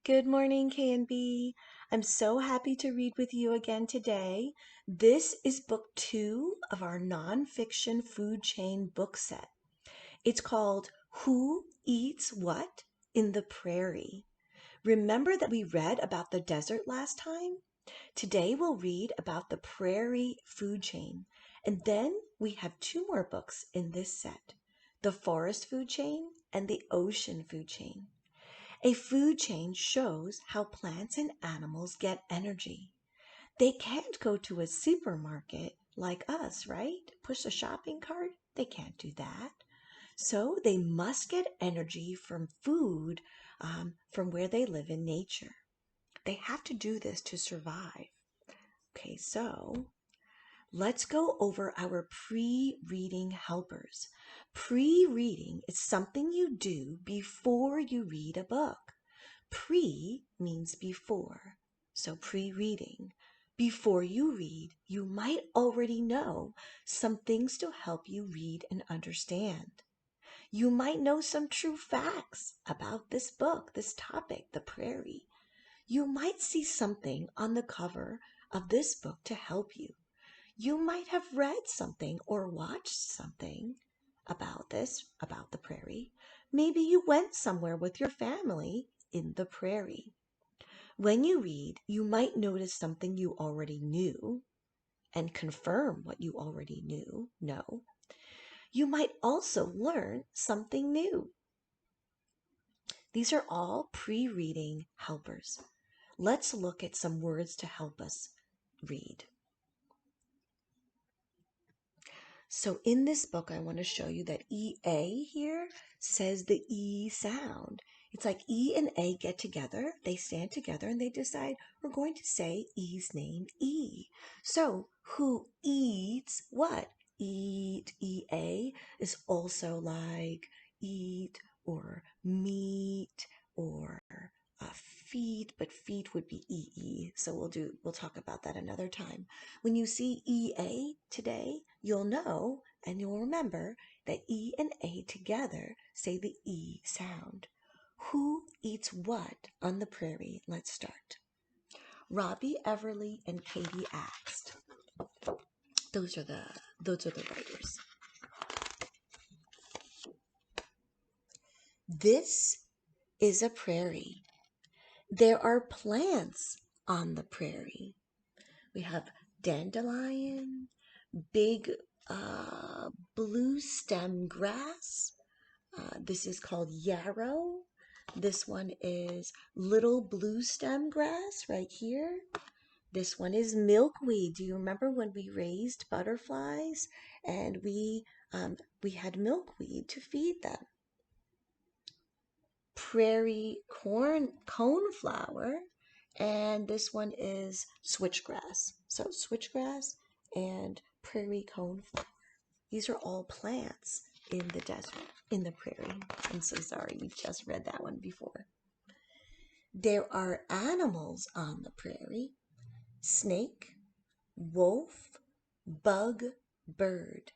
Good morning, KNB. I'm so happy to read with you again today. This is book 2 of our nonfiction food chain book set. It's called Who Eats What in the Prairie. Remember that we read about the desert last time? Today we'll read about the prairie food chain, and then we have 2 more books in this set, the forest food chain and the ocean food chain. A food chain shows how plants and animals get energy. They can't go to a supermarket like us, right? Push a shopping cart? They can't do that. So they must get energy from food from where they live in nature. They have to do this to survive. Okay, so let's go over our pre-reading helpers. Pre-reading is something you do before you read a book. Pre means before, so pre-reading. Before you read, you might already know some things to help you read and understand. You might know some true facts about this book, this topic, the prairie. You might see something on the cover of this book to help you. You might have read something or watched something about the prairie. Maybe you went somewhere with your family in the prairie. When you read, you might notice something you already knew and confirm what you already know. You might also learn something new. These are all pre-reading helpers. Let's look at some words to help us read. So in this book, I want to show you that EA here says the E sound. It's like E and A get together, they stand together, and they decide we're going to say E's name E. So who eats what? Eat, EA, is also like eat or meat or feet, but feet would be EE. So we'll talk about that another time. When you see EA today, you'll know and you'll remember that E and A together say the E sound. Who eats what on the prairie? Let's start. Robbie Everly and Katie asked. Those are the writers. This is a prairie. There are plants on the prairie. We have dandelion, big blue stem grass. This is called yarrow. This one is little blue stem grass right here. This one is milkweed. Do you remember when we raised butterflies and we had milkweed to feed them? Prairie coneflower, and this one is switchgrass. So switchgrass and prairie coneflower. These are all plants in the desert, in the prairie. I'm so sorry, we just read that one before. There are animals on the prairie: snake, wolf, bug, bird.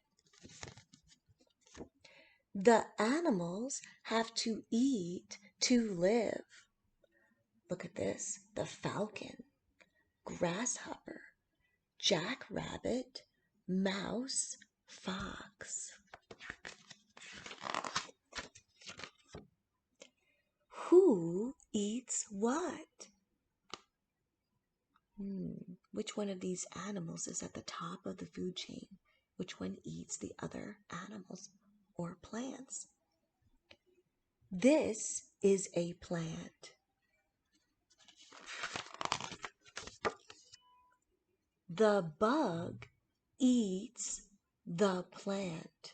The animals have to eat to live. Look at this: the falcon, grasshopper, jackrabbit, mouse, fox. Who eats what? Which one of these animals is at the top of the food chain? Which one eats the other animals or plants? This is a plant. The bug eats the plant.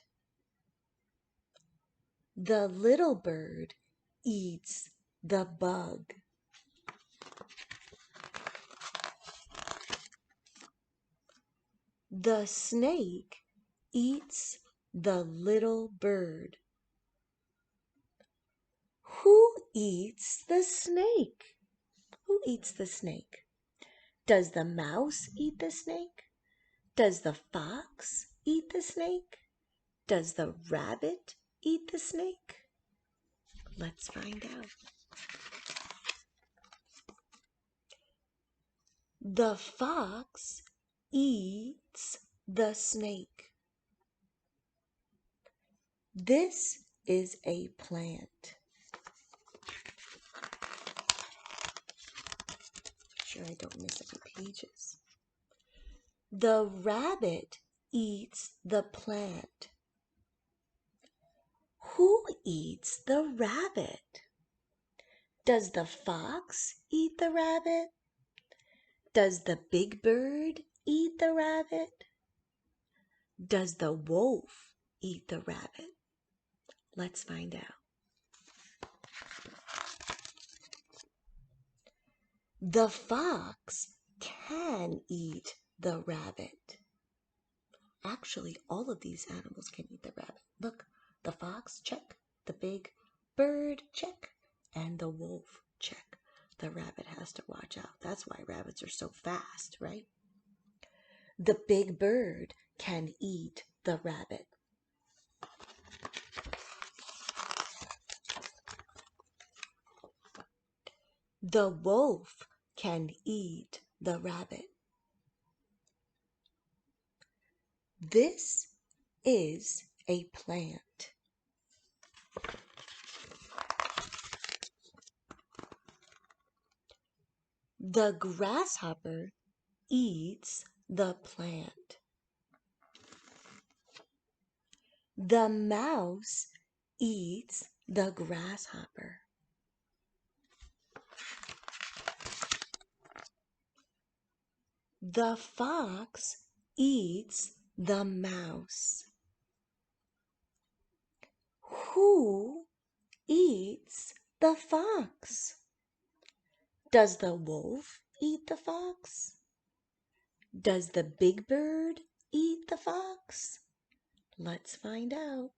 The little bird eats the bug. The snake eats the little bird. Who eats the snake? Who eats the snake? Does the mouse eat the snake? Does the fox eat the snake? Does the rabbit eat the snake? Let's find out. The fox eats the snake. This is a plant. Make sure I don't miss any pages. The rabbit eats the plant. Who eats the rabbit? Does the fox eat the rabbit? Does the big bird eat the rabbit? Does the wolf eat the rabbit? Let's find out. The fox can eat the rabbit. Actually, all of these animals can eat the rabbit. Look, the fox, check. The big bird, check. And the wolf, check. The rabbit has to watch out. That's why rabbits are so fast, right? The big bird can eat the rabbit. The wolf can eat the rabbit. This is a plant. The grasshopper eats the plant. The mouse eats the grasshopper. The fox eats the mouse. Who eats the fox? Does the wolf eat the fox? Does the big bird eat the fox? Let's find out.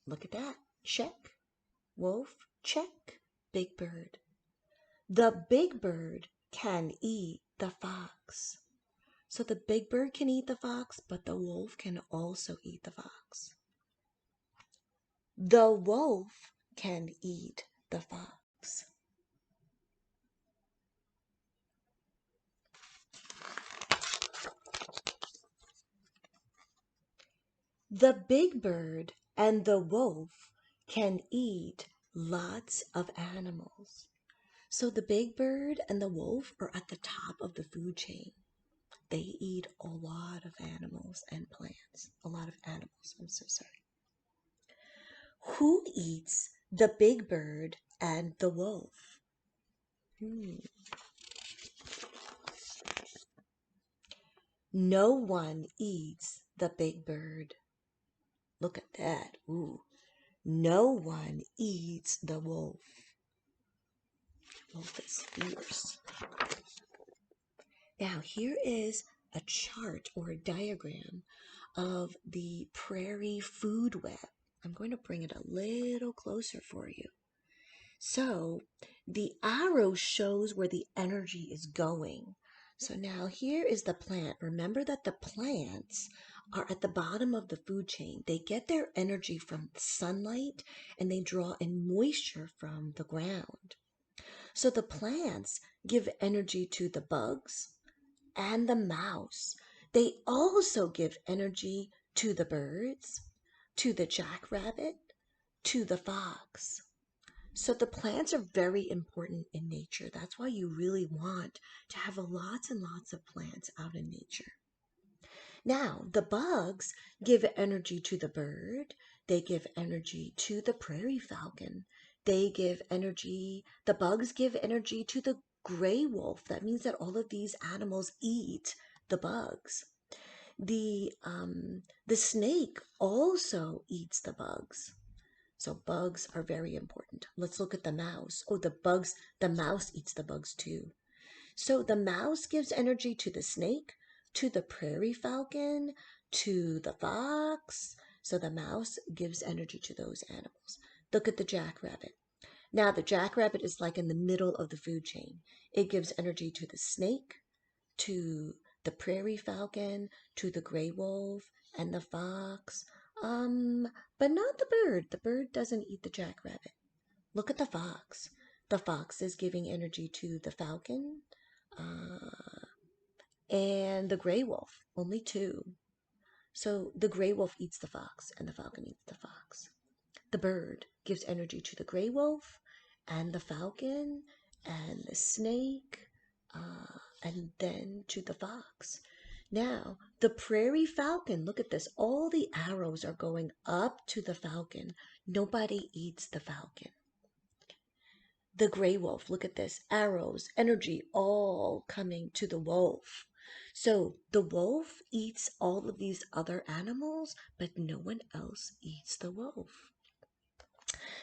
Look at that. Check. Wolf, check. Big bird. The big bird can eat the fox. So the big bird can eat the fox, but the wolf can also eat the fox. The wolf can eat the fox. The big bird and the wolf can eat lots of animals. So the big bird and the wolf are at the top of the food chain. They eat a lot of animals and plants. A lot of animals, I'm so sorry. Who eats the big bird and the wolf? No one eats the big bird. Look at that. Ooh. No one eats the wolf. Wolf is fierce. Now, here is a chart or a diagram of the prairie food web. I'm going to bring it a little closer for you. So, the arrow shows where the energy is going. So now here is the plant. Remember that the plants are at the bottom of the food chain. They get their energy from sunlight and they draw in moisture from the ground. So the plants give energy to the bugs and the mouse. They also give energy to the birds, to the jackrabbit, to the fox. So the plants are very important in nature. That's why you really want to have lots and lots of plants out in nature. Now, the bugs give energy to the bird. They give energy to the prairie falcon. The bugs give energy to the gray wolf. That means that all of these animals eat the bugs. The snake also eats the bugs. So bugs are very important. Let's look at the mouse. Oh, the mouse eats the bugs too. So the mouse gives energy to the snake, to the prairie falcon, to the fox. So the mouse gives energy to those animals. Look at the jackrabbit. Now the jackrabbit is like in the middle of the food chain. It gives energy to the snake, to the prairie falcon, to the gray wolf and the fox. But not the bird. The bird doesn't eat the jackrabbit. Look at the fox. The fox is giving energy to the falcon, uh, and the gray wolf. Only two. So the gray wolf eats the fox, and the falcon eats the fox. The bird gives energy to the gray wolf, and the falcon, and the snake, and then to the fox. Now, the prairie falcon, look at this. All the arrows are going up to the falcon. Nobody eats the falcon. The gray wolf, look at this. Arrows, energy, all coming to the wolf. So the wolf eats all of these other animals, but no one else eats the wolf.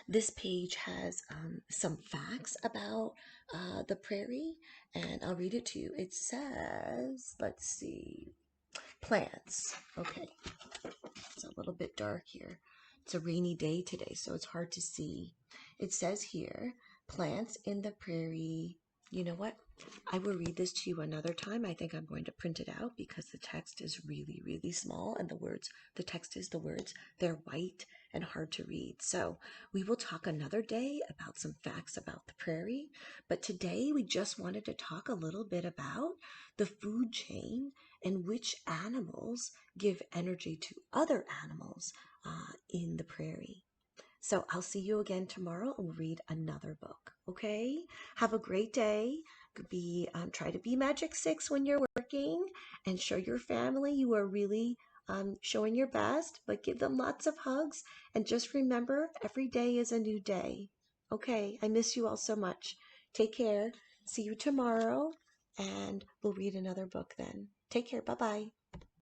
This page has some facts about the prairie, and I'll read it to you. It says, let's see, plants. Okay, it's a little bit dark here. It's a rainy day today, so it's hard to see. It says here, plants in the prairie. You know what? I will read this to you another time. I think I'm going to print it out because the text is really, really small, and the text is the words. They're white and hard to read. So we will talk another day about some facts about the prairie. But today we just wanted to talk a little bit about the food chain and which animals give energy to other animals in the prairie. So I'll see you again tomorrow and we'll read another book. Okay? Have a great day. Try to be Magic 6 when you're working, and show your family you are really showing your best, but give them lots of hugs. And just remember, every day is a new day. Okay? I miss you all so much. Take care. See you tomorrow, and we'll read another book then. Take care. Bye-bye.